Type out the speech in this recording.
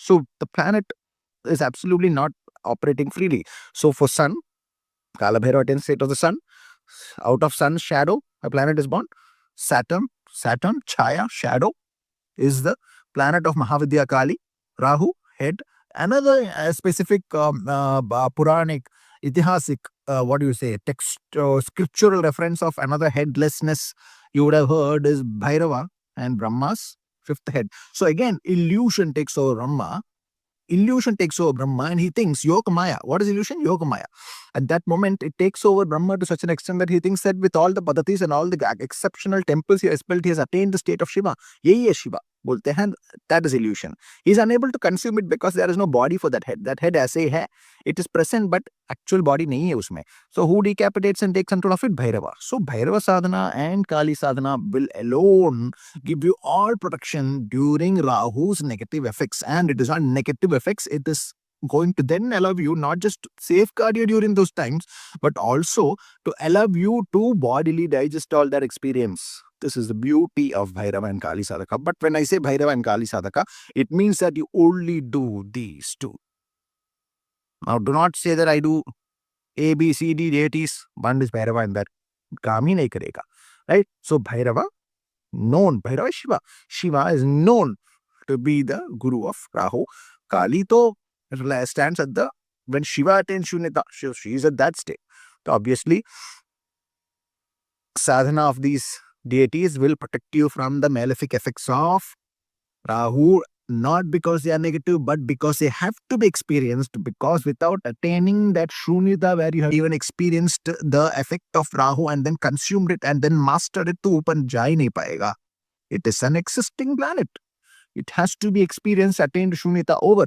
So the planet is absolutely not operating freely. So for sun, Kala Bhairava attains state of the sun. Out of sun's shadow, a planet is born. Saturn, Chaya, shadow, is the planet of Mahavidya Kali. Rahu, head. Another specific Puranic, Itihasic, what do you say, text, scriptural reference of another headlessness you would have heard is Bhairava and Brahma's fifth head. So again, illusion takes over Brahma. Illusion takes over Brahma and he thinks Yogamaya. What is illusion? Yogamaya. At that moment, it takes over Brahma to such an extent that he thinks that with all the padatis and all the exceptional temples he has built, he has attained the state of Shiva. Yehi hai Shiva. बोलते हैं, that is illusion. He is unable to consume it because there is no body for that head. That head ऐसे ही है. It is present but actual body नहीं है उसमें. So who decapitates and takes control of it? Bhairava. So Bhairava sadhana and Kali sadhana will alone give you all protection during Rahu's negative effects. And it is not negative effects, it is going to then allow you not just to safeguard you during those times, but also to allow you to bodily digest all that experience. This is the beauty of Bhairava and Kali Sadhaka. But when I say Bhairava and Kali Sadhaka, it means that you only do these two. Now, do not say that I do A, B, C, D deities. One is Bhairava and that काम ही नहीं करेगा. Right? So, Bhairava, known. Bhairava is Shiva. Shiva is known to be the guru of Rahu. Kali to stands at the, when Shiva attains Shunyata, she is at that state. So, obviously, sadhana of these deities will protect you from the malefic effects of Rahu, not because they are negative, but because they have to be experienced, because without attaining that Shunyata where you have even experienced the effect of Rahu and then consumed it and then mastered it, to ऊपर जा ही नहीं पाएगा. It is an existing planet. It has to be experienced, attained Shunyata over.